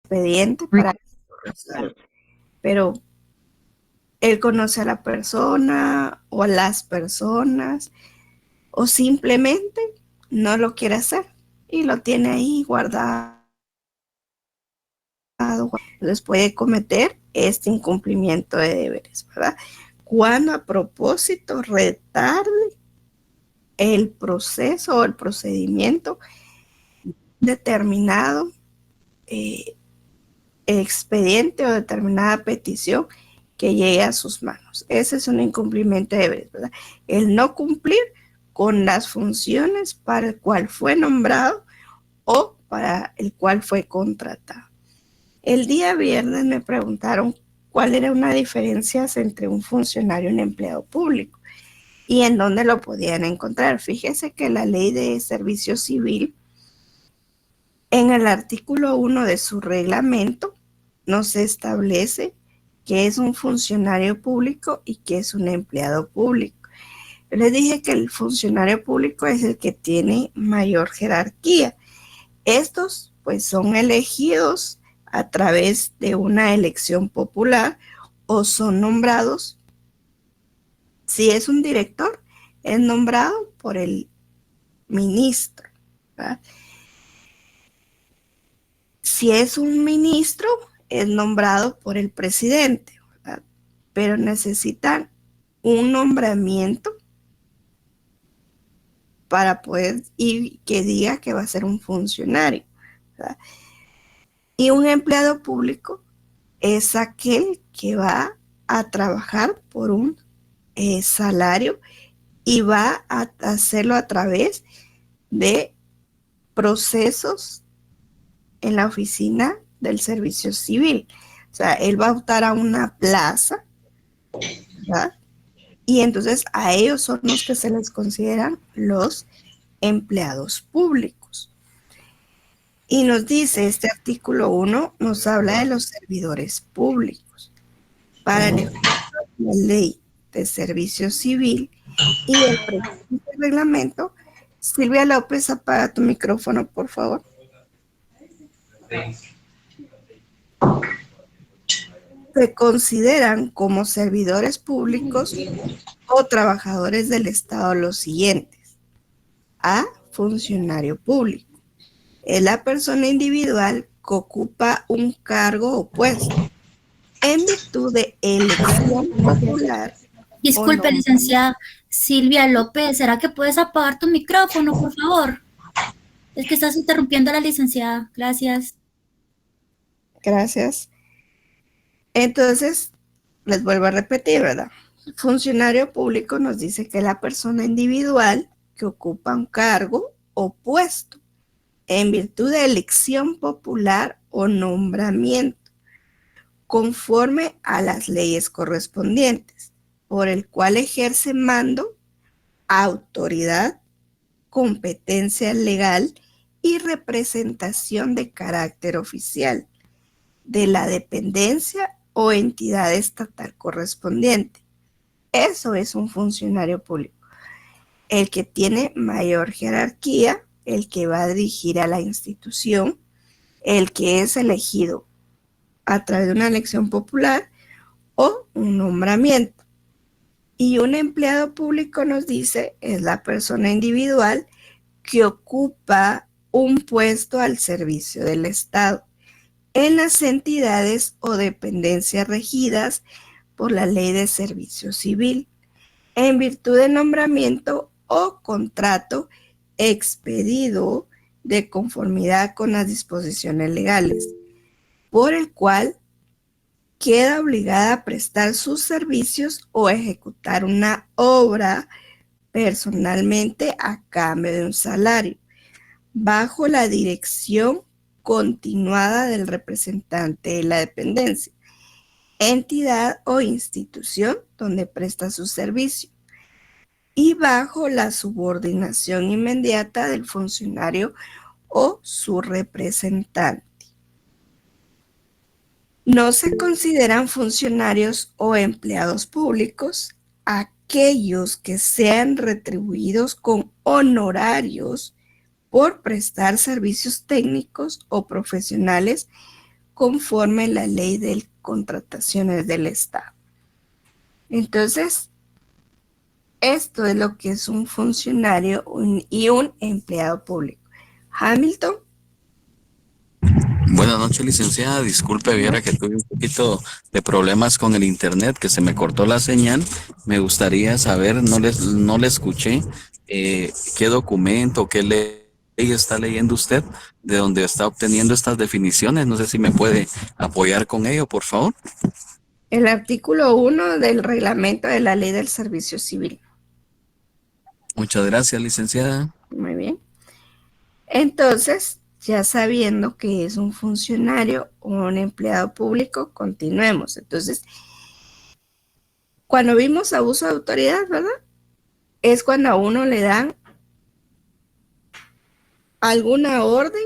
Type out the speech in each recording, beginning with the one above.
expediente para que, pero él conoce a la persona o a las personas o simplemente no lo quiere hacer y lo tiene ahí guardado. Entonces puede cometer este incumplimiento de deberes, ¿verdad? Cuando a propósito retarde el proceso o el procedimiento determinado, expediente o determinada petición que llegue a sus manos. Ese es un incumplimiento de deberes, ¿verdad? El no cumplir con las funciones para el cual fue nombrado o para el cual fue contratado. El día viernes me preguntaron cuál era una diferencia entre un funcionario y un empleado público y en dónde lo podían encontrar. Fíjese que la ley de servicio civil, en el artículo 1 de su reglamento, nos establece qué es un funcionario público y qué es un empleado público. Yo les dije que el funcionario público es el que tiene mayor jerarquía. Estos, pues, son elegidos a través de una elección popular o son nombrados. Si es un director, es nombrado por el ministro, ¿verdad? Si es un ministro, es nombrado por el presidente, ¿verdad? Pero necesitan un nombramiento para poder ir que diga que va a ser un funcionario, ¿verdad? Y un empleado público es aquel que va a trabajar por un salario y va a hacerlo a través de procesos en la oficina del servicio civil. O sea, él va a optar a una plaza, ¿verdad? Y entonces a ellos son los que se les consideran los empleados públicos. Y nos dice este artículo 1, nos habla de los servidores públicos. Para el efecto de la ley de servicio civil y el presente reglamento, Silvia López, apaga tu micrófono, por favor. Se consideran como servidores públicos o trabajadores del Estado los siguientes. A, funcionario público. Es la persona individual que ocupa un cargo o puesto en virtud de elección popular. Disculpe, licenciada Silvia López, ¿será que puedes apagar tu micrófono, por favor? Es que estás interrumpiendo a la licenciada. Gracias. Gracias. Entonces, les vuelvo a repetir, ¿verdad? Funcionario público nos dice que es la persona individual que ocupa un cargo o puesto en virtud de elección popular o nombramiento, conforme a las leyes correspondientes, por el cual ejerce mando, autoridad, competencia legal y representación de carácter oficial de la dependencia o entidad estatal correspondiente. Eso es un funcionario público. El que tiene mayor jerarquía, el que va a dirigir a la institución, el que es elegido a través de una elección popular o un nombramiento. Y un empleado público nos dice, es la persona individual que ocupa un puesto al servicio del Estado en las entidades o dependencias regidas por la Ley de Servicio Civil, en virtud de nombramiento o contrato expedido de conformidad con las disposiciones legales, por el cual queda obligada a prestar sus servicios o ejecutar una obra personalmente a cambio de un salario, bajo la dirección continuada del representante de la dependencia, entidad o institución donde presta su servicio y bajo la subordinación inmediata del funcionario o su representante. No se consideran funcionarios o empleados públicos aquellos que sean retribuidos con honorarios por prestar servicios técnicos o profesionales conforme a la ley de contrataciones del Estado. Entonces, esto es lo que es un funcionario y un empleado público. Hamilton. Buenas noches, licenciada. Disculpe, viera que tuve un poquito de problemas con el internet, que se me cortó la señal. Me gustaría saber, no le escuché, qué documento, qué ley está leyendo usted, de dónde está obteniendo estas definiciones. No sé si me puede apoyar con ello, por favor. El artículo 1 del reglamento de la ley del servicio civil. Muchas gracias, licenciada. Muy bien. Entonces, ya sabiendo que es un funcionario o un empleado público, continuemos. Entonces, cuando vimos abuso de autoridad, ¿verdad? Es cuando a uno le dan alguna orden,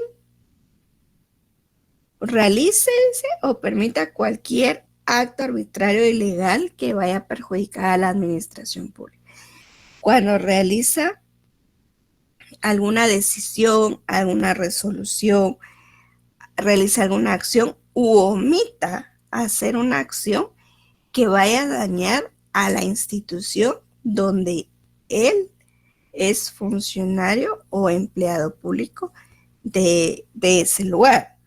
realícese o permita cualquier acto arbitrario o ilegal que vaya a perjudicar a la administración pública. Cuando realiza alguna decisión, alguna resolución, realiza alguna acción u omita hacer una acción que vaya a dañar a la institución donde él es funcionario o empleado público de ese lugar.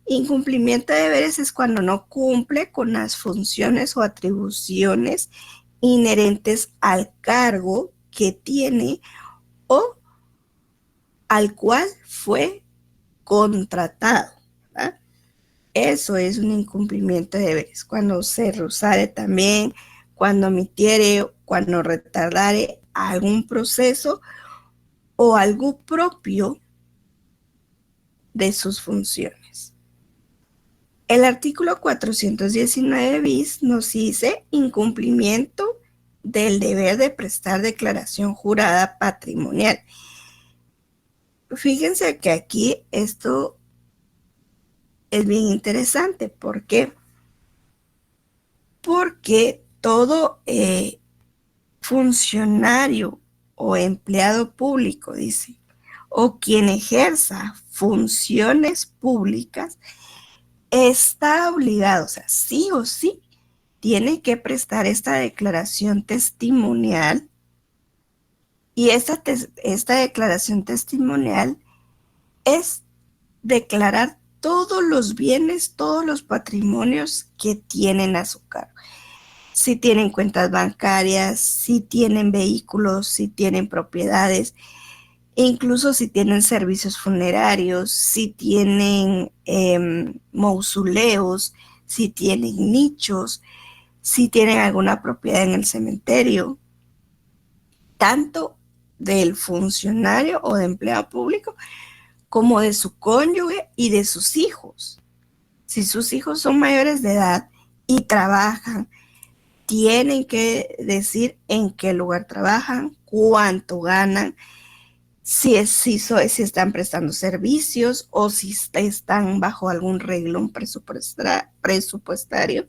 Incumplimiento de deberes es cuando no cumple con las funciones o atribuciones inherentes al cargo que tiene o al cual fue contratado, ¿verdad? Eso es un incumplimiento de deberes. Cuando se rehusare también, cuando omitiere, cuando retardare algún proceso o algo propio de sus funciones. El artículo 419 bis nos dice incumplimiento del deber de prestar declaración jurada patrimonial. Fíjense que aquí esto es bien interesante. ¿Por qué? Porque todo funcionario o empleado público, dice, o quien ejerza funciones públicas, está obligado, o sea, sí o sí, tiene que prestar esta declaración testimonial. Y esta declaración testimonial es declarar todos los bienes, todos los patrimonios que tienen a su cargo. Si tienen cuentas bancarias, si tienen vehículos, si tienen propiedades, incluso si tienen servicios funerarios, si tienen mausoleos, si tienen nichos, si tienen alguna propiedad en el cementerio, tanto del funcionario o de empleado público como de su cónyuge y de sus hijos. Si sus hijos son mayores de edad y trabajan, tienen que decir en qué lugar trabajan, cuánto ganan, si están prestando servicios o si están bajo algún reglón presupuestario.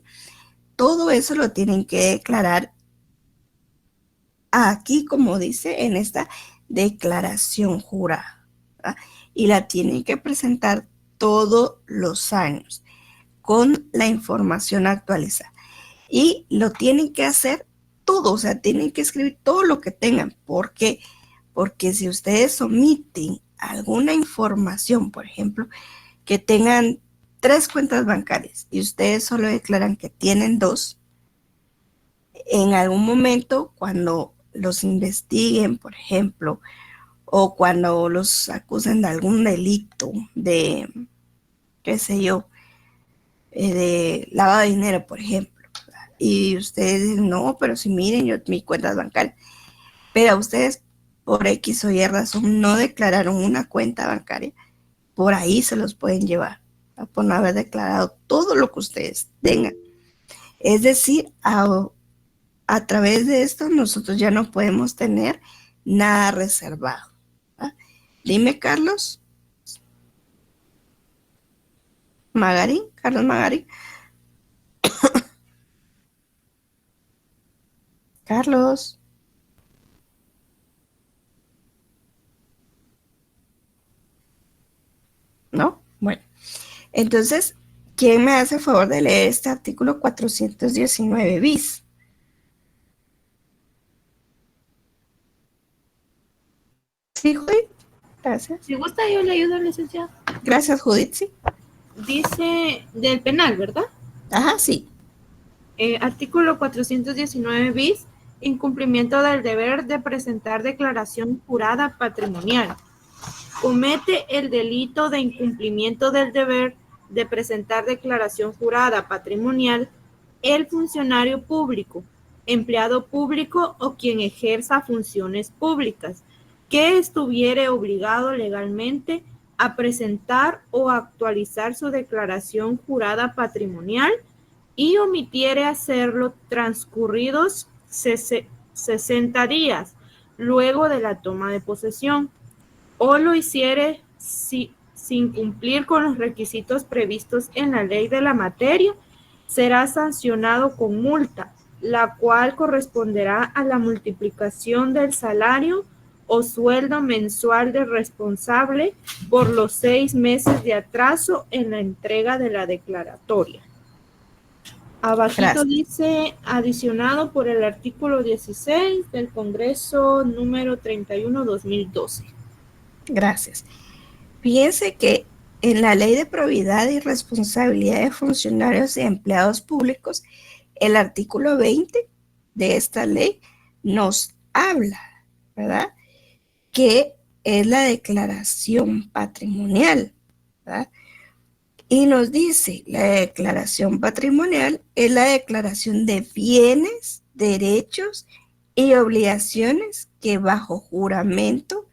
Todo eso lo tienen que declarar aquí, como dice en esta declaración jurada, ¿verdad? Y la tienen que presentar todos los años con la información actualizada. Y lo tienen que hacer todo, o sea, tienen que escribir todo lo que tengan. ¿Por qué? Porque si ustedes omiten alguna información, por ejemplo, que tengan 3 cuentas bancarias y ustedes solo declaran que tienen 2, en algún momento cuando los investiguen, por ejemplo, o cuando los acusen de algún delito de, qué sé yo, de lavado de dinero, por ejemplo, y ustedes dicen, no, pero si miren, yo mi cuenta es bancaria, pero ustedes por X o Y razón no declararon una cuenta bancaria, por ahí se los pueden llevar, ¿verdad? Por no haber declarado todo lo que ustedes tengan. Es decir, a través de esto nosotros ya no podemos tener nada reservado, ¿verdad? Dime, Carlos Magarín, Carlos Magarín. Carlos. ¿No? Bueno, entonces ¿Quién me hace el favor de leer este artículo 419 bis? Sí, Judith. Gracias. Si gusta, yo le ayudo, licenciado. Gracias, Judith. Sí. Dice del penal, ¿verdad? Ajá, sí. Artículo 419 bis, incumplimiento del deber de presentar declaración jurada patrimonial. Comete el delito de incumplimiento del deber de presentar declaración jurada patrimonial el funcionario público, empleado público o quien ejerza funciones públicas, que estuviere obligado legalmente a presentar o actualizar su declaración jurada patrimonial y omitiere hacerlo transcurridos 60 días luego de la toma de posesión, o lo hiciere sin cumplir con los requisitos previstos en la ley de la materia, será sancionado con multa, la cual corresponderá a la multiplicación del salario o sueldo mensual del responsable por los 6 meses de atraso en la entrega de la declaratoria. Abajito Gracias. dice, adicionado por el artículo 16 del Congreso número 31/2012. Gracias. Fíjense que en la Ley de Probidad y Responsabilidad de Funcionarios y Empleados Públicos, el artículo 20 de esta ley nos habla, ¿verdad?, que es la declaración patrimonial, ¿verdad? Y nos dice, la declaración patrimonial es la declaración de bienes, derechos y obligaciones que bajo juramento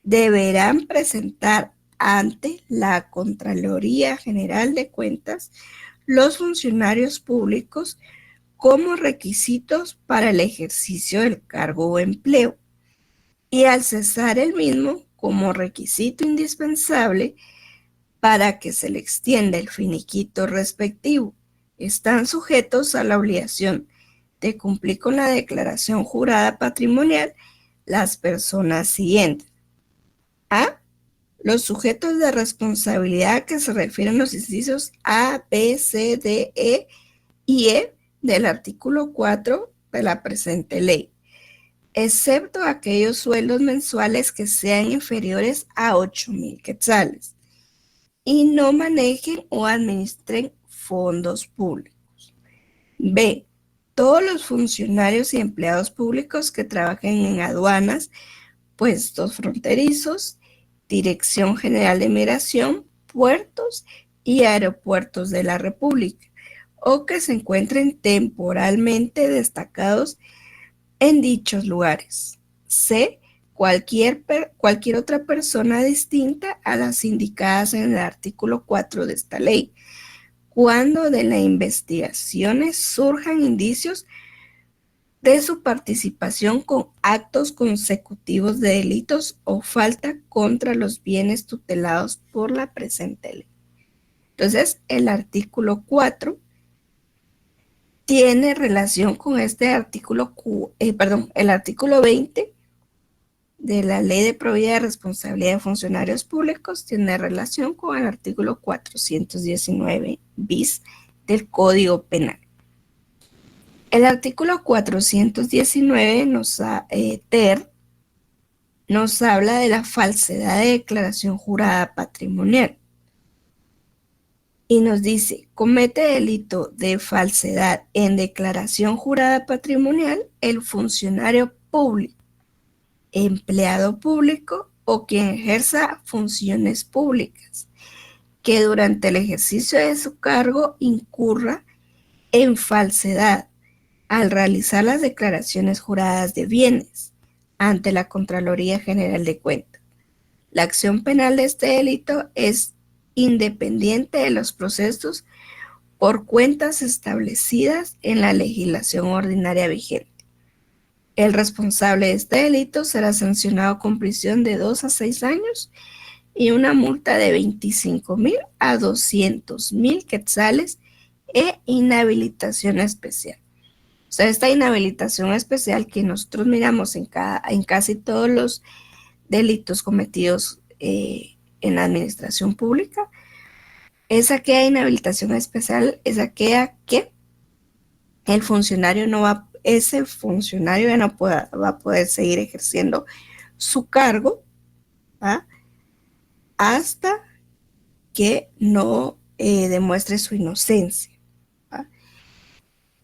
deberán presentar ante la Contraloría General de Cuentas los funcionarios públicos como requisitos para el ejercicio del cargo o empleo, y al cesar el mismo como requisito indispensable para que se le extienda el finiquito respectivo. Están sujetos a la obligación de cumplir con la declaración jurada patrimonial las personas siguientes. A. Los sujetos de responsabilidad que se refieren a los incisos A, B, C, D, E y E del artículo 4 de la presente ley, excepto aquellos sueldos mensuales que sean inferiores a 8,000 quetzales y no manejen o administren fondos públicos. B. Todos los funcionarios y empleados públicos que trabajen en aduanas, puestos fronterizos, Dirección General de Migración, puertos y aeropuertos de la República, o que se encuentren temporalmente destacados en dichos lugares. C. Cualquier otra persona distinta a las indicadas en el artículo 4 de esta ley, cuando de las investigaciones surjan indicios de su participación con actos consecutivos de delitos o falta contra los bienes tutelados por la presente ley. Entonces, el artículo 4 tiene relación con este artículo, el artículo 20 de la Ley de Probidad y Responsabilidad de Funcionarios Públicos tiene relación con el artículo 419 bis del Código Penal. El artículo 419 nos habla de la falsedad de declaración jurada patrimonial y nos dice, comete delito de falsedad en declaración jurada patrimonial el funcionario público, empleado público o quien ejerza funciones públicas, que durante el ejercicio de su cargo incurra en falsedad al realizar las declaraciones juradas de bienes ante la Contraloría General de Cuentas. La acción penal de este delito es independiente de los procesos por cuentas establecidas en la legislación ordinaria vigente. El responsable de este delito será sancionado con prisión de 2 a 6 años y una multa de 25,000 a 200,000 quetzales e inhabilitación especial. O sea, esta inhabilitación especial que nosotros miramos en casi todos los delitos cometidos en la administración pública, Esa aquella inhabilitación especial es aquella que el funcionario ese funcionario ya no va a poder seguir ejerciendo su cargo, ¿va? Hasta que no demuestre su inocencia, ¿va?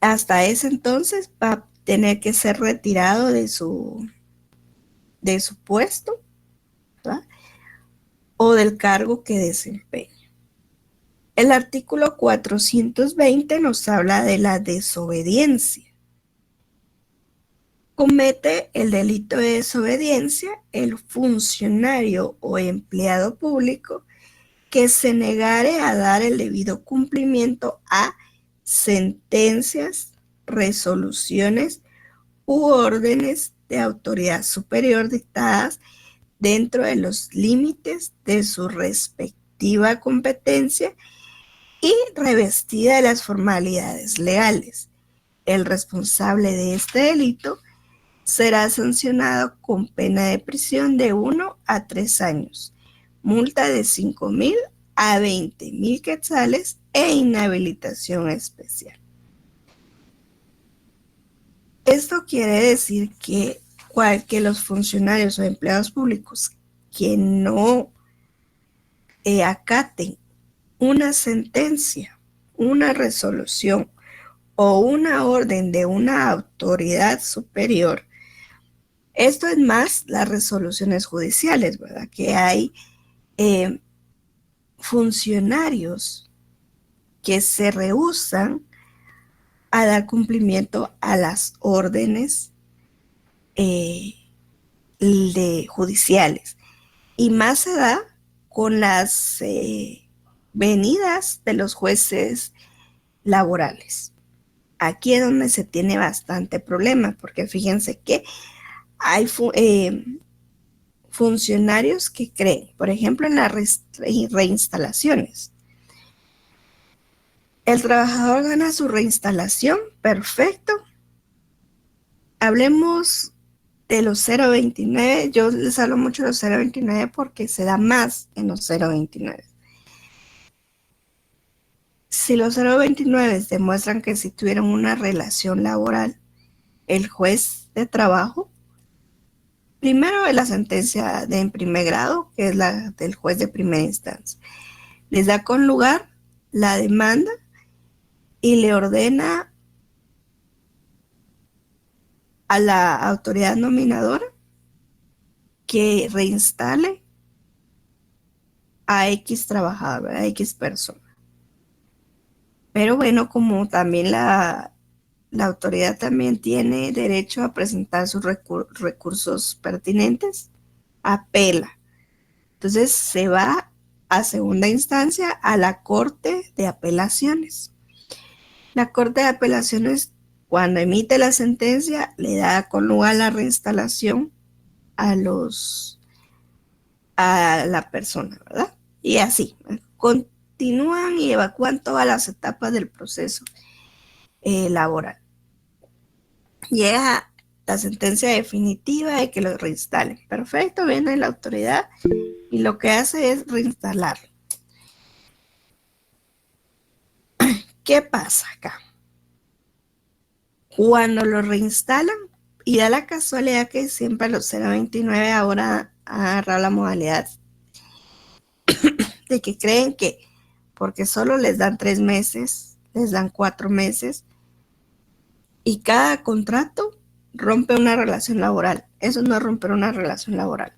Hasta ese entonces va a tener que ser retirado de su puesto, ¿va? O del cargo que desempeña. El artículo 420 nos habla de la desobediencia. Comete el delito de desobediencia el funcionario o empleado público que se negare a dar el debido cumplimiento a sentencias, resoluciones u órdenes de autoridad superior dictadas dentro de los límites de su respectiva competencia y revestida de las formalidades legales. El responsable de este delito será sancionado con pena de prisión de 1 a 3 años, multa de 5,000 a 20,000 quetzales e inhabilitación especial. Esto quiere decir que los funcionarios o empleados públicos que no acaten una sentencia, una resolución o una orden de una autoridad superior. Esto es más las resoluciones judiciales, ¿verdad? Que hay funcionarios que se rehúsan a dar cumplimiento a las órdenes judiciales. Y más se da con las venidas de los jueces laborales. Aquí es donde se tiene bastante problema, porque fíjense que hay funcionarios que creen, por ejemplo, en las reinstalaciones. El trabajador gana su reinstalación, perfecto. Hablemos de los 029. Yo les hablo mucho de los 029 porque se da más en los 029. Si los 029 demuestran que si tuvieron una relación laboral, el juez de trabajo, primero es la sentencia en primer grado, que es la del juez de primera instancia, les da con lugar la demanda y le ordena a la autoridad nominadora que reinstale a X trabajador, a X persona. Pero bueno, como también la autoridad también tiene derecho a presentar sus recursos pertinentes, apela. Entonces se va a segunda instancia a la Corte de Apelaciones. La Corte de Apelaciones, cuando emite la sentencia, le da con lugar la reinstalación a la persona, ¿verdad? Y así, continúan y evacúan todas las etapas del proceso laboral. Llega la sentencia definitiva de que lo reinstalen. Perfecto, viene la autoridad y lo que hace es reinstalarlo. ¿Qué pasa acá? Cuando lo reinstalan, y da la casualidad que siempre los 029 ahora han agarrado la modalidad de que creen que porque solo les dan 3 meses, les dan 4 meses, y cada contrato rompe una relación laboral. Eso no es romper una relación laboral.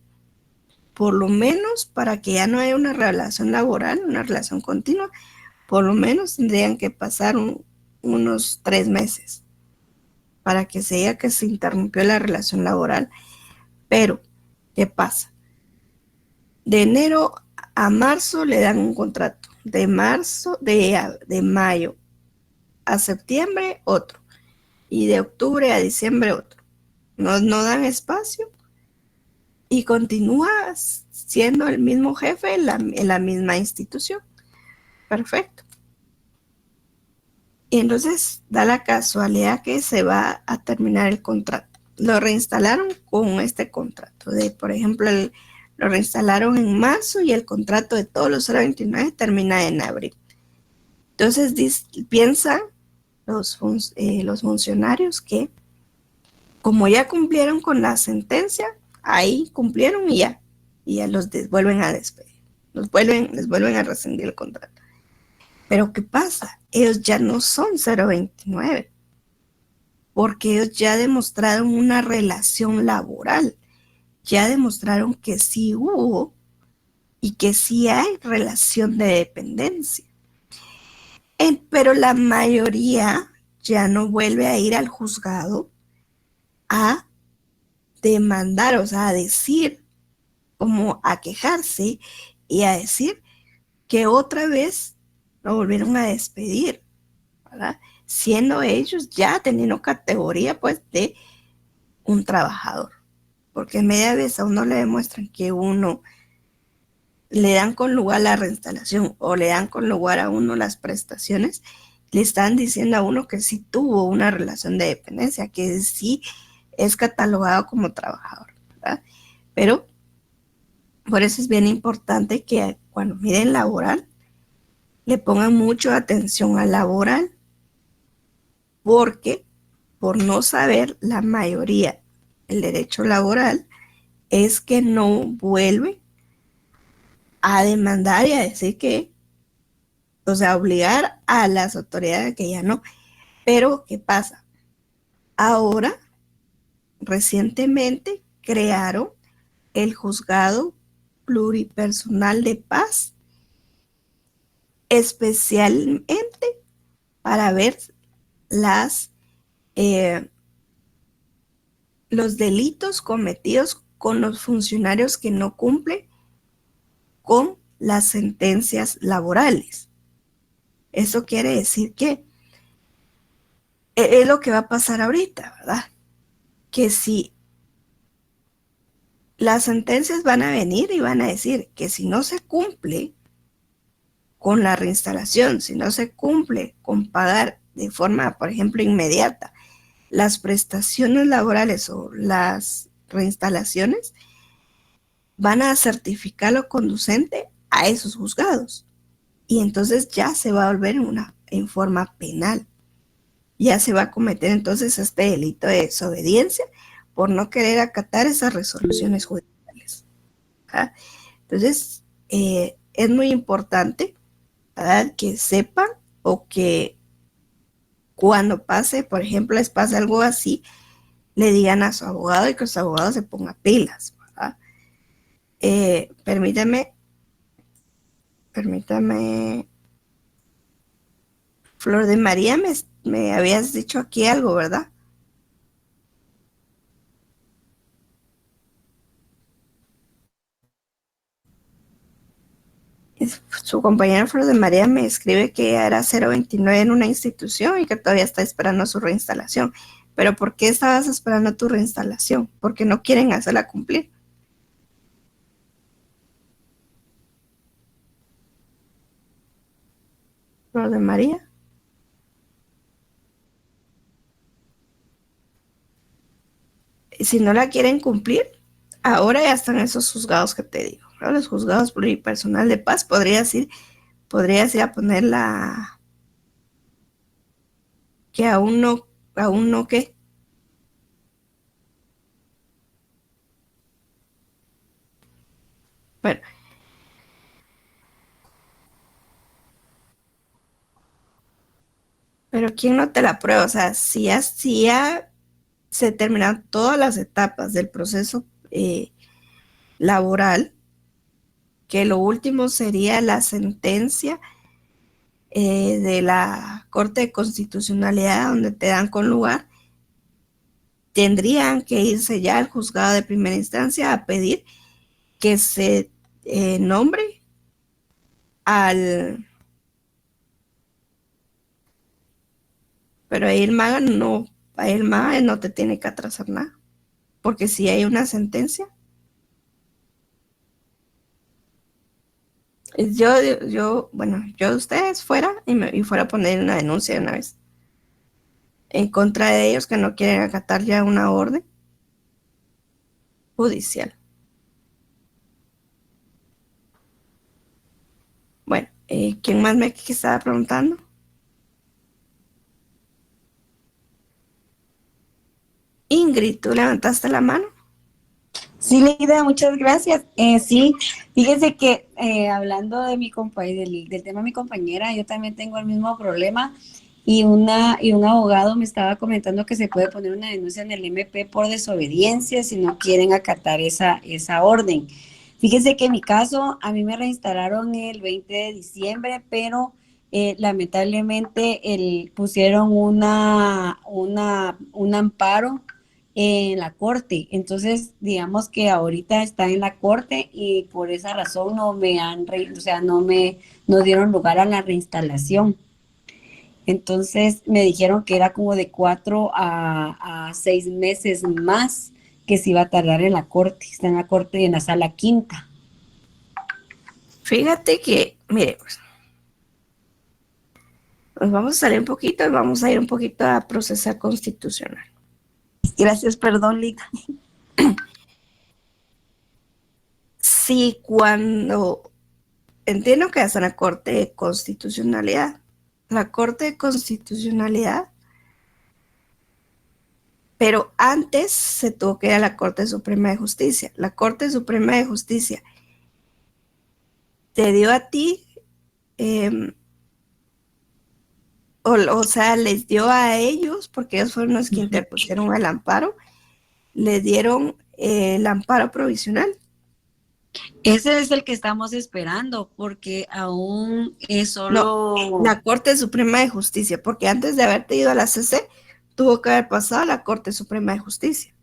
Por lo menos, para que ya no haya una relación laboral, una relación continua, por lo menos tendrían que pasar unos 3 meses para que se diga que se interrumpió la relación laboral. Pero, ¿qué pasa? De enero a marzo le dan un contrato. De mayo a septiembre otro. Y de octubre a diciembre otro. No dan espacio. Y continúa siendo el mismo jefe en la misma institución. Perfecto. Y entonces da la casualidad que se va a terminar el contrato. Lo reinstalaron con este contrato de, por ejemplo, lo reinstalaron en marzo y el contrato de todos los 029 termina en abril. Entonces piensan los funcionarios que como ya cumplieron con la sentencia, ahí cumplieron y ya los vuelven a despedir, les vuelven a rescindir el contrato. Pero ¿qué pasa? Ellos ya no son 029, porque ellos ya demostraron una relación laboral, ya demostraron que sí hubo y que sí hay relación de dependencia. Pero la mayoría ya no vuelve a ir al juzgado a demandar, o sea, a decir, como a quejarse y a decir que otra vez lo volvieron a despedir, ¿verdad? Siendo ellos ya teniendo categoría pues de un trabajador, porque media vez a uno le demuestran que uno le dan con lugar la reinstalación o le dan con lugar a uno las prestaciones, le están diciendo a uno que sí tuvo una relación de dependencia, que sí es catalogado como trabajador, ¿verdad? Pero por eso es bien importante que cuando miren laboral, le pongan mucha atención al laboral, porque por no saber la mayoría el derecho laboral es que no vuelve a demandar y a decir que, o sea, obligar a las autoridades que ya no. Pero, ¿qué pasa? Ahora, recientemente crearon el Juzgado Pluripersonal de Paz, especialmente para ver los delitos cometidos con los funcionarios que no cumplen con las sentencias laborales. Eso quiere decir que es lo que va a pasar ahorita, ¿verdad? Que si las sentencias van a venir y van a decir que si no se cumple con la reinstalación, si no se cumple con pagar de forma, por ejemplo, inmediata las prestaciones laborales o las reinstalaciones, van a certificarlo conducente a esos juzgados. Y entonces ya se va a volver en forma penal. Ya se va a cometer entonces este delito de desobediencia por no querer acatar esas resoluciones judiciales. ¿Ah? Entonces, es muy importante, ¿verdad?, que sepan, o que cuando pase, por ejemplo, les pase algo así, le digan a su abogado y que su abogado se ponga pilas, ¿verdad? Permítame, Flor de María, me habías dicho aquí algo, ¿verdad? Su compañera Flor de María me escribe que era 029 en una institución y que todavía está esperando su reinstalación. Pero ¿por qué estabas esperando tu reinstalación? Porque no quieren hacerla cumplir. Flor de María. Si no la quieren cumplir, ahora ya están esos juzgados que te digo, ¿no? Los juzgados pluripersonal de paz. Podrías ir a poner que aún no, ¿qué? Bueno, pero ¿quién no te la aprueba? O sea, si ya se terminan todas las etapas del proceso laboral, que lo último sería la sentencia de la Corte de Constitucionalidad, donde te dan con lugar, tendrían que irse ya al juzgado de primera instancia a pedir que se nombre al... Pero ahí el MAGA no te tiene que atrasar nada, porque si hay una sentencia, yo de ustedes fuera y fuera a poner una denuncia de una vez en contra de ellos, que no quieren acatar ya una orden judicial. ¿Quién más me que estaba preguntando? Ingrid, ¿tú levantaste la mano? Sí, Leida, muchas gracias. Sí, fíjese que hablando de mi del tema de mi compañera, yo también tengo el mismo problema y un abogado me estaba comentando que se puede poner una denuncia en el MP por desobediencia si no quieren acatar esa orden. Fíjese que en mi caso, a mí me reinstalaron el 20 de diciembre, pero lamentablemente pusieron un amparo en la corte. Entonces, digamos que ahorita está en la corte y por esa razón o sea, no dieron lugar a la reinstalación. Entonces, me dijeron que era como de 4 a 6 meses más que se iba a tardar en la corte. Está en la corte y en la sala quinta. Fíjate que, mire, pues, nos vamos a salir un poquito y vamos a ir un poquito a procesar constitucional. Gracias, perdón, Liga. Sí, cuando entiendo que hasta la Corte de Constitucionalidad, la Corte de Constitucionalidad, pero antes se tuvo que ir a la Corte Suprema de Justicia. La Corte Suprema de Justicia te dio a ti, o sea, les dio a ellos, porque ellos fueron los que interpusieron el amparo, le dieron el amparo provisional. Ese es el que estamos esperando, porque aún es solo... No, la Corte Suprema de Justicia, porque antes de haberte ido a la CC, tuvo que haber pasado a la Corte Suprema de Justicia.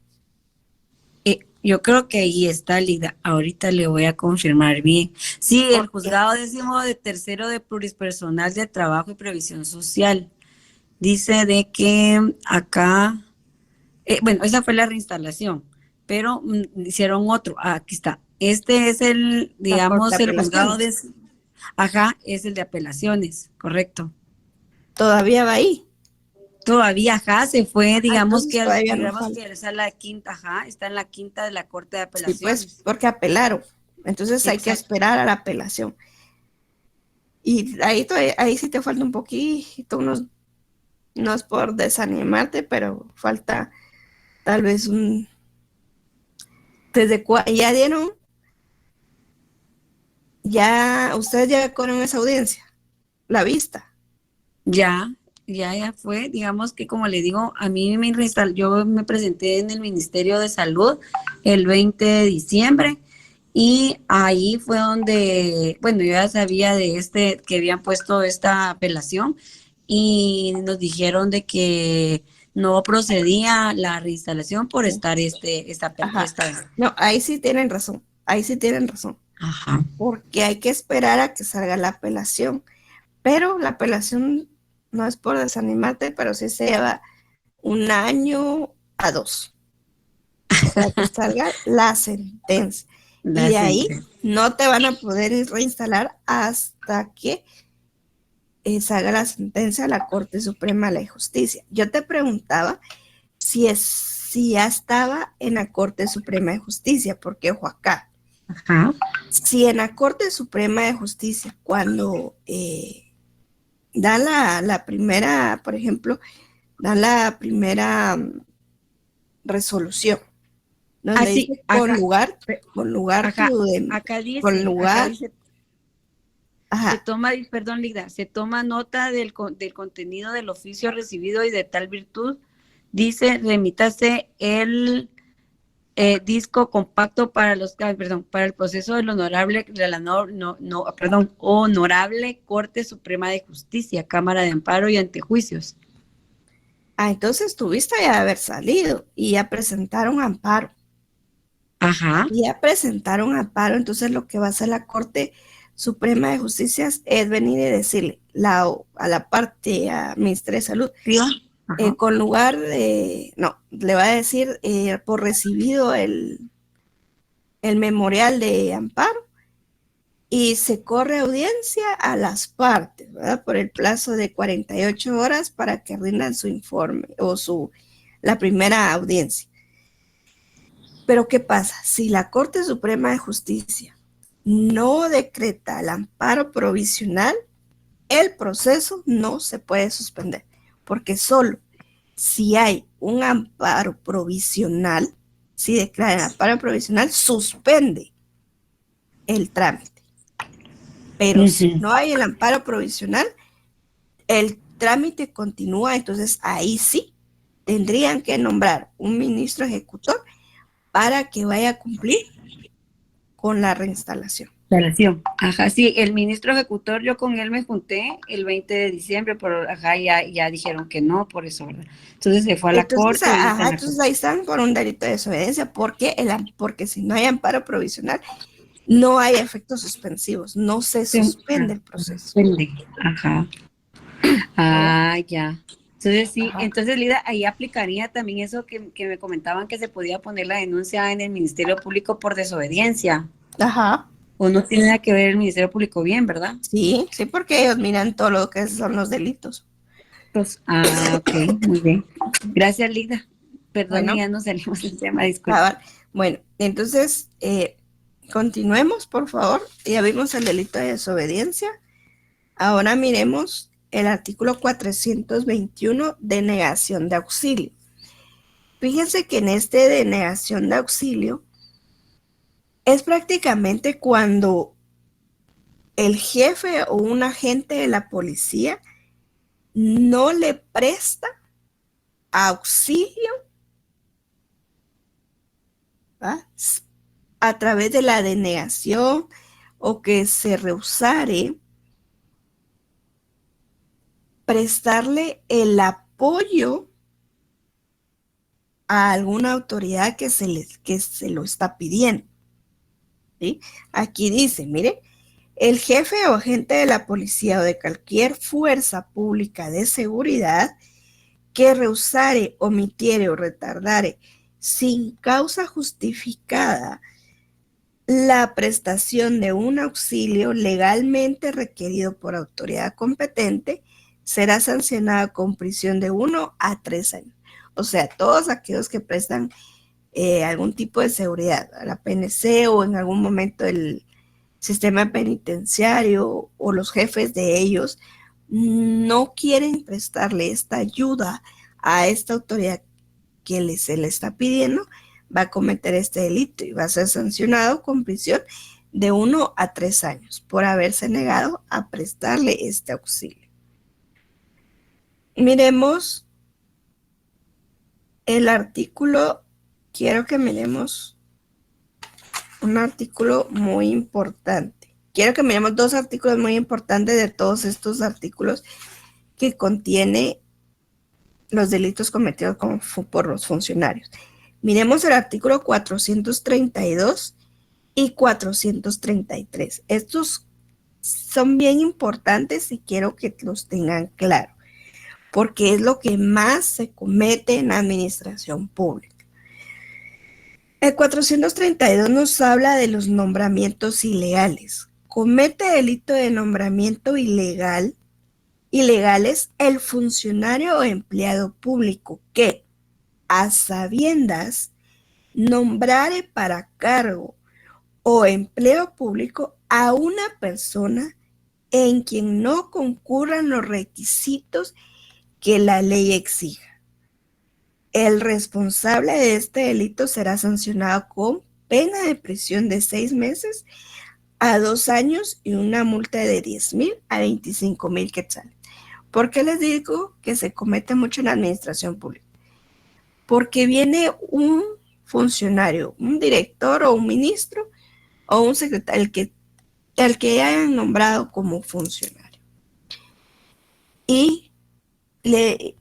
Yo creo que ahí está, Lida. Ahorita le voy a confirmar bien. Sí, el juzgado 13º de Pluripersonal de Trabajo y Previsión Social. Dice de que acá, bueno, esa fue la reinstalación, pero hicieron otro. Aquí está. Este es digamos, el juzgado es el de apelaciones, correcto. Todavía va ahí. Todavía, se fue, digamos que está en la quinta, está en la quinta de la Corte de Apelaciones. Sí, pues, porque apelaron. Entonces hay que esperar a la apelación. Y ahí sí te falta un poquito, no es por desanimarte, pero falta tal vez ya dieron, ustedes ya con esa audiencia, la vista. Ya fue, digamos que como le digo, a mí yo me presenté en el Ministerio de Salud el 20 de diciembre y ahí fue donde, bueno, yo ya sabía de que habían puesto esta apelación y nos dijeron de que no procedía la reinstalación por estar esta. No, ahí sí tienen razón. Ajá. Porque hay que esperar a que salga la apelación. Pero la apelación no es por desanimarte, pero sí se lleva 1 año a 2 para que salga la sentencia. Y de ahí no te van a poder reinstalar hasta que salga la sentencia de la Corte Suprema de Justicia. Yo te preguntaba si ya estaba en la Corte Suprema de Justicia, porque ojo acá. Ajá. Si en la Corte Suprema de Justicia, cuando da la primera, por ejemplo, da la primera resolución, donde dice con lugar acá dice, se toma, perdón, Lida, se toma nota del contenido del oficio recibido y de tal virtud, dice, remítase el disco compacto para el proceso del honorable Corte Suprema de Justicia, Cámara de Amparo y Antejuicios. Entonces tuviste ya de haber salido y ya presentaron amparo. Ajá. Y ya presentaron amparo, entonces lo que va a hacer la Corte Suprema de Justicia es venir y decirle a la parte, a Ministerio de Salud, con lugar le va a decir por recibido el memorial de amparo y se corre audiencia a las partes, ¿verdad? Por el plazo de 48 horas para que rindan su informe o la primera audiencia. Pero ¿qué pasa? Si la Corte Suprema de Justicia no decreta el amparo provisional, el proceso no se puede suspender, porque solo si hay un amparo provisional, si declara el amparo provisional, suspende el trámite. Pero si no hay el amparo provisional, el trámite continúa, entonces ahí sí tendrían que nombrar un ministro ejecutor para que vaya a cumplir con la reinstalación. Ajá, sí, el ministro ejecutor, yo con él me junté el 20 de diciembre, pero ajá, ya dijeron que no, por eso, ¿verdad? Entonces se fue a la Entonces, corte. entonces ahí están por un delito de desobediencia, porque si no hay amparo provisional, no hay efectos suspensivos, no se suspende el proceso. Ajá. Ah, ya. Entonces sí, Ajá. entonces Lida, ahí aplicaría también eso que me comentaban, que se podía poner la denuncia en el Ministerio Público por desobediencia. Ajá. O no tiene nada que ver el Ministerio Público bien, ¿verdad? Sí, porque ellos miran todo lo que son los delitos. Pues, ok, muy bien. Gracias, Lida. Perdón, Bueno, ya nos salimos del tema, disculpa. bueno, entonces continuemos, por favor. Ya vimos el delito de desobediencia. Ahora miremos el artículo 421 de negación de auxilio. Fíjense que en este de negación de auxilio es prácticamente cuando el jefe o un agente de la policía no le presta auxilio, ¿va?, a través de la denegación, o que se rehusare prestarle el apoyo a alguna autoridad que se lo está pidiendo. ¿Sí? Aquí dice, mire, el jefe o agente de la policía o de cualquier fuerza pública de seguridad que rehusare, omitiere o retardare sin causa justificada la prestación de un auxilio legalmente requerido por autoridad competente, será sancionada con prisión de 1 a 3 años. O sea, todos aquellos que prestan algún tipo de seguridad a la PNC o en algún momento el sistema penitenciario o los jefes de ellos no quieren prestarle esta ayuda a esta autoridad que se le está pidiendo, va a cometer este delito y va a ser sancionado con prisión de 1 a 3 años por haberse negado a prestarle este auxilio. Miremos el artículo, quiero que miremos un artículo muy importante. Quiero que miremos dos artículos muy importantes de todos estos artículos que contiene los delitos cometidos por los funcionarios. Miremos el artículo 432 y 433. Estos son bien importantes y quiero que los tengan claro, porque es lo que más se comete en la administración pública. El 432 nos habla de los nombramientos ilegales. Comete delito de nombramiento ilegales el funcionario o empleado público que, a sabiendas, nombrare para cargo o empleo público a una persona en quien no concurran los requisitos que la ley exija. El responsable de este delito será sancionado con pena de prisión de 6 meses a 2 años y una multa de 10,000 a 25,000 quetzales. ¿Por qué les digo que se comete mucho en la administración pública? Porque viene un funcionario, un director o un ministro o un secretario, el que hayan nombrado como funcionario, y le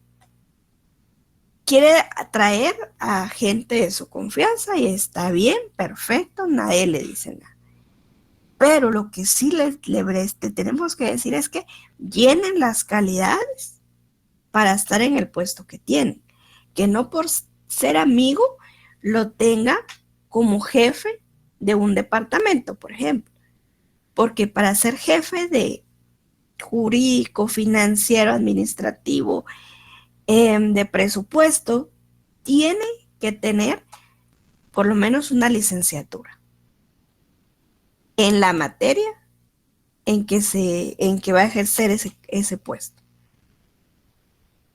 quiere atraer a gente de su confianza, y está bien, perfecto, nadie le dice nada. Pero lo que sí le tenemos que decir es que llenen las calidades para estar en el puesto que tienen, que no por ser amigo lo tenga como jefe de un departamento, por ejemplo, porque para ser jefe de jurídico, financiero, administrativo, de presupuesto, tiene que tener por lo menos una licenciatura. en la materia en que va a ejercer ese puesto.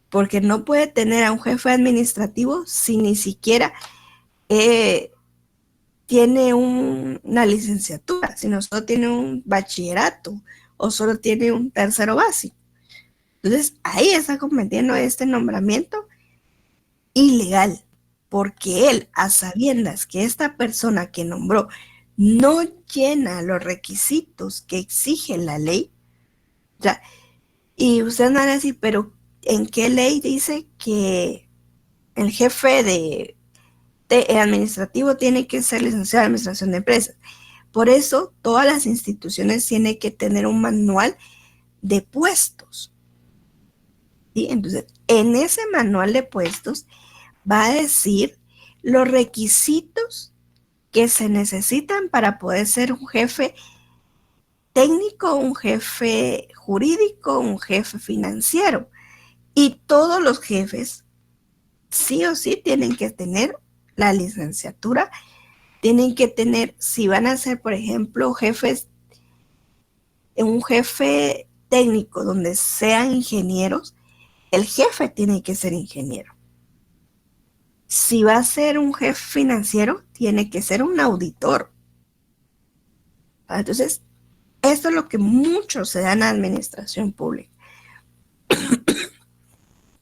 Porque no puede tener a un jefe administrativo si ni siquiera tiene una licenciatura, sino solo tiene un bachillerato o solo tiene un tercero básico. Entonces, ahí está cometiendo este nombramiento ilegal, porque él, a sabiendas que esta persona que nombró no llena los requisitos que exige la ley, ya, y ustedes van a decir, pero ¿en qué ley dice que el jefe administrativo tiene que ser licenciado en administración de empresas? Por eso, todas las instituciones tienen que tener un manual de puestos. ¿Sí? Entonces, en ese manual de puestos va a decir los requisitos que se necesitan para poder ser un jefe técnico, un jefe jurídico, un jefe financiero. Y todos los jefes sí o sí tienen que tener la licenciatura, tienen que tener, si van a ser, por ejemplo, un jefe técnico donde sean ingenieros, el jefe tiene que ser ingeniero. Si va a ser un jefe financiero, tiene que ser un auditor. Entonces, esto es lo que muchos se dan en la administración pública.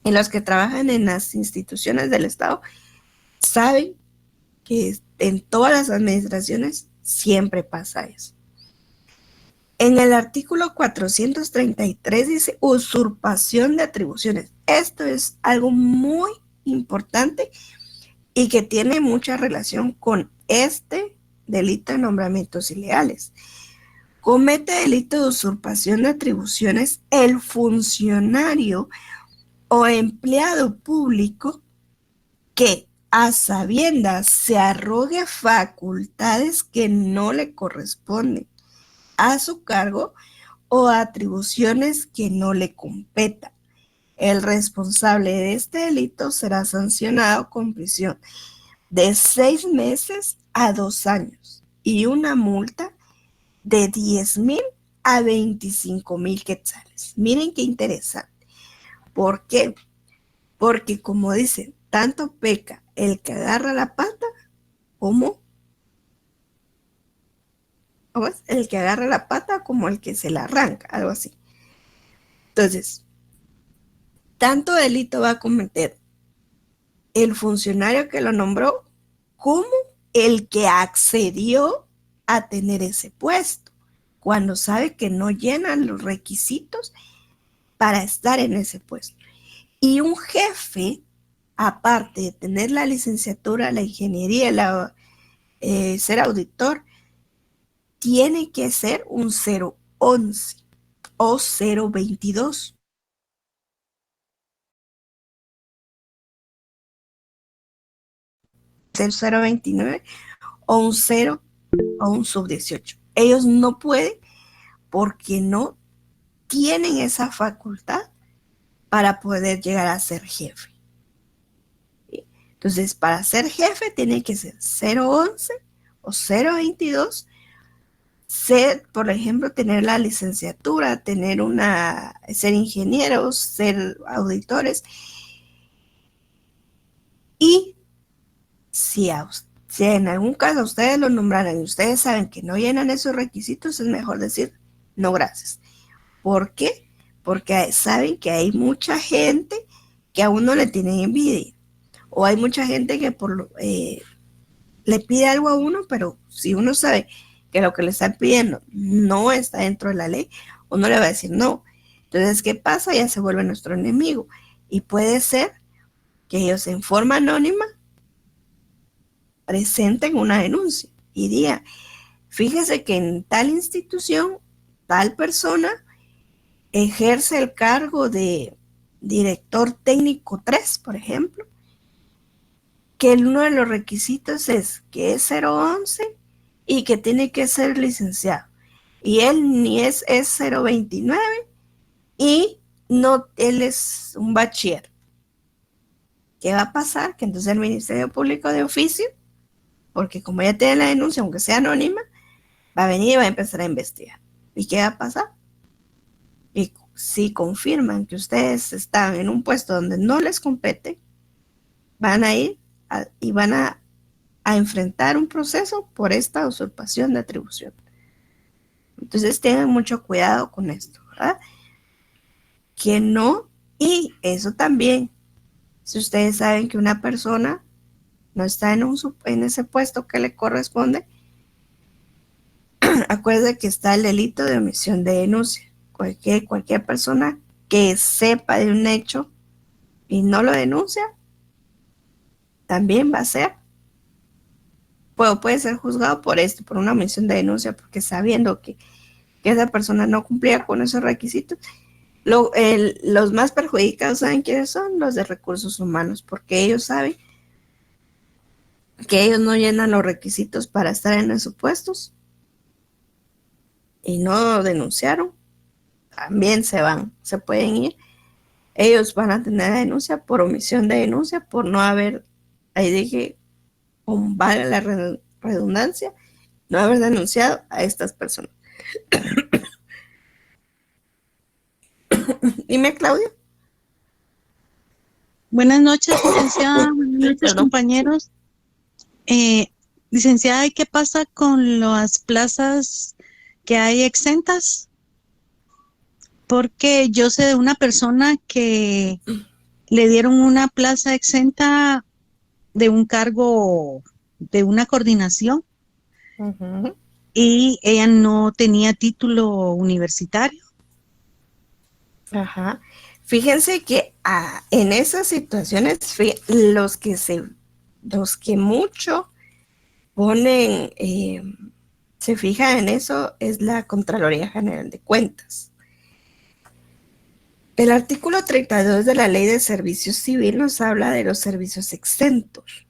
Y los que trabajan en las instituciones del Estado saben que en todas las administraciones siempre pasa eso. En el artículo 433 dice usurpación de atribuciones. Esto es algo muy importante y que tiene mucha relación con este delito de nombramientos ilegales. Comete delito de usurpación de atribuciones el funcionario o empleado público que a sabiendas se arrogue facultades que no le corresponden a su cargo o atribuciones que no le competan. El responsable de este delito será sancionado con prisión de 6 meses a 2 años y una multa de 10,000 a 25,000 quetzales. Miren qué interesante. ¿Por qué? Porque como dicen, tanto peca el que agarra la pata como el que agarra la pata como el que se la arranca, algo así. Entonces, tanto delito va a cometer el funcionario que lo nombró como el que accedió a tener ese puesto, cuando sabe que no llenan los requisitos para estar en ese puesto. Y un jefe, aparte de tener la licenciatura, la ingeniería, ser auditor, tiene que ser un 011 o 022. Ser 029 o un 0 o un sub-18. Ellos no pueden porque no tienen esa facultad para poder llegar a ser jefe. Entonces, para ser jefe tiene que ser 011 o 022, por ejemplo, tener la licenciatura, ser ingenieros, ser auditores. Y si en algún caso ustedes lo nombraran y ustedes saben que no llenan esos requisitos, es mejor decir no gracias. ¿Por qué? Porque saben que hay mucha gente que a uno le tiene envidia, o hay mucha gente que le pide algo a uno, pero si uno sabe que lo que le están pidiendo no está dentro de la ley, uno le va a decir no. Entonces, ¿qué pasa? Ya se vuelve nuestro enemigo. Y puede ser que ellos en forma anónima presenten una denuncia y digan, fíjese que en tal institución, tal persona ejerce el cargo de director técnico 3, por ejemplo, que uno de los requisitos es que es 011 y que tiene que ser licenciado. Y él ni es 029 y no, él es un bachiller. ¿Qué va a pasar? Que entonces el Ministerio Público de oficio, porque como ya tiene la denuncia, aunque sea anónima, va a venir y va a empezar a investigar. ¿Y qué va a pasar? Y si confirman que ustedes están en un puesto donde no les compete, van a ir y van a enfrentar un proceso por esta usurpación de atribución. Entonces tengan mucho cuidado con esto, ¿verdad? Que no, y eso también, si ustedes saben que una persona no está en ese puesto que le corresponde, acuérdense que está el delito de omisión de denuncia. Cualquier persona que sepa de un hecho y no lo denuncia, también va a ser, puede ser juzgado por esto, por una omisión de denuncia, porque sabiendo que esa persona no cumplía con esos requisitos, los más perjudicados, ¿saben quiénes son? Los de recursos humanos, porque ellos saben que ellos no llenan los requisitos para estar en esos puestos y no denunciaron, también se pueden ir. Ellos van a tener la denuncia por omisión de denuncia, por no haber, ahí dije, valga la redundancia, no haber denunciado a estas personas. Dime, Claudia. Buenas noches, licenciada. Buenas noches, compañeros. Licenciada, ¿y qué pasa con las plazas que hay exentas? Porque yo sé de una persona que le dieron una plaza exenta de un cargo de una coordinación y ella no tenía título universitario. Ajá. Fíjense que en esas situaciones los que mucho ponen, se fijan en eso es la Contraloría General de Cuentas. El artículo 32 de la Ley de Servicio Civil nos habla de los servicios exentos.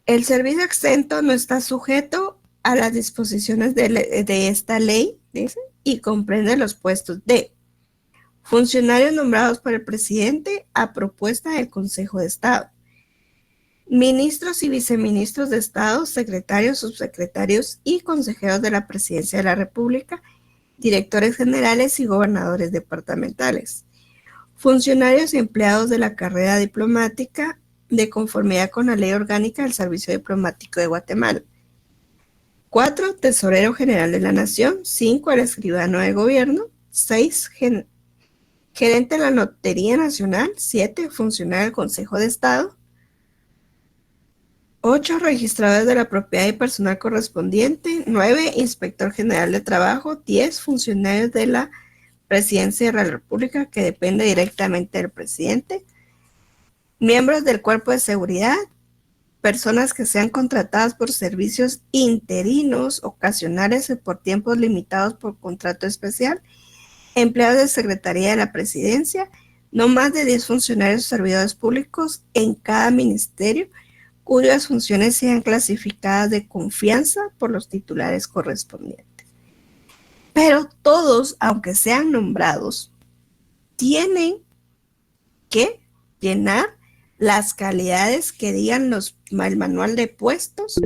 El servicio exento no está sujeto a las disposiciones de esta ley, dice, y comprende los puestos de funcionarios nombrados por el presidente a propuesta del Consejo de Estado, ministros y viceministros de Estado, secretarios, subsecretarios y consejeros de la Presidencia de la República, directores generales y gobernadores departamentales, funcionarios y empleados de la carrera diplomática de conformidad con la Ley Orgánica del Servicio Diplomático de Guatemala. 4. Tesorero General de la Nación. 5. El escribano de gobierno. 6. Gerente de la Notaría Nacional. 7. Funcionario del Consejo de Estado. 8. Registradores de la propiedad y personal correspondiente. 9. Inspector General de Trabajo. 10. Funcionarios de la Presidencia de la República que depende directamente del presidente. Miembros del Cuerpo de Seguridad. Personas que sean contratadas por servicios interinos, ocasionales y por tiempos limitados por contrato especial. Empleados de Secretaría de la Presidencia. No más de 10 funcionarios o servidores públicos en cada ministerio cuyas funciones sean clasificadas de confianza por los titulares correspondientes. Pero todos, aunque sean nombrados, tienen que llenar las calidades que digan el manual de puestos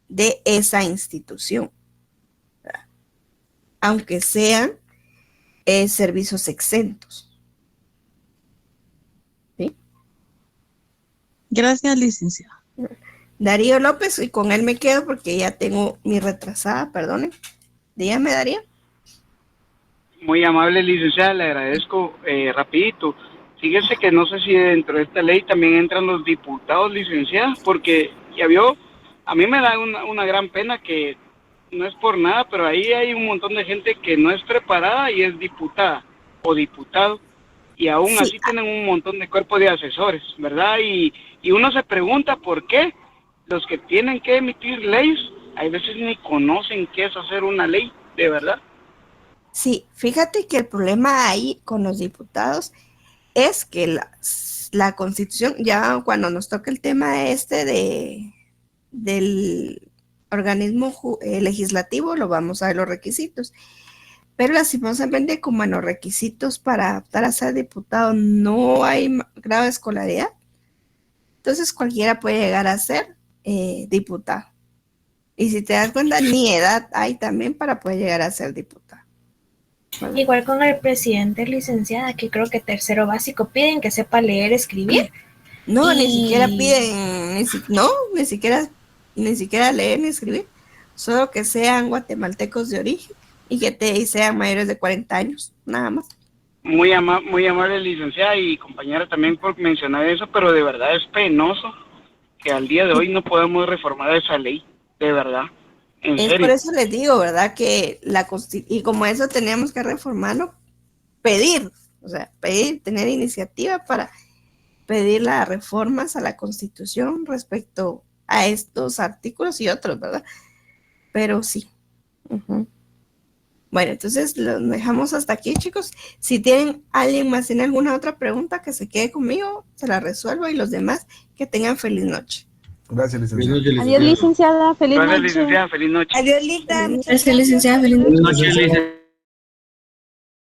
de esa institución, aunque sean servicios exentos. ¿Sí? Gracias, licenciada. Darío López, y con él me quedo porque ya tengo mi retrasada, perdone. Dígame, Darío. Muy amable, licenciada, le agradezco. Rapidito, fíjese que no sé si dentro de esta ley también entran los diputados, licenciada, porque ya vio, a mí me da una gran pena que no es por nada, pero ahí hay un montón de gente que no es preparada y es diputada o diputado, y aún Sí. así tienen un montón de cuerpos de asesores, ¿verdad? Y uno se pregunta por qué los que tienen que emitir leyes, hay veces ni conocen qué es hacer una ley, de verdad. Sí, fíjate que el problema ahí con los diputados es que la Constitución, ya cuando nos toca el tema del organismo legislativo, lo vamos a ver los requisitos. Pero lastimosamente, como en los requisitos para optar a ser diputado no hay grado de escolaridad, entonces cualquiera puede llegar a ser diputado. Y si te das cuenta, ni edad hay también para poder llegar a ser diputado. ¿Verdad? Igual con el presidente, licenciada, que creo que tercero básico piden que sepa leer, escribir. No, ni Y- siquiera piden, ni siquiera leer ni escribir, solo que sean guatemaltecos de origen y que sean mayores de 40 años, nada más. Muy amable, licenciada y compañera, también por mencionar eso, pero de verdad es penoso que al día de hoy no podemos reformar esa ley, de verdad, en Es serio. por eso les digo, ¿verdad? Que y como eso teníamos que reformarlo, pedir, tener iniciativa para pedir las reformas a la Constitución respecto a estos artículos y otros, ¿verdad? Pero sí. Ujú. Bueno, entonces lo dejamos hasta aquí, chicos. Si alguien más tiene alguna otra pregunta, que se quede conmigo, se la resuelvo, y los demás que tengan feliz noche. Gracias, licenciada. Adiós, licenciada. Feliz Gracias, noche. licenciada, feliz noche. Adiós, Lita. Gracias, licenciada. Feliz noche. Buenas noches, licenciada.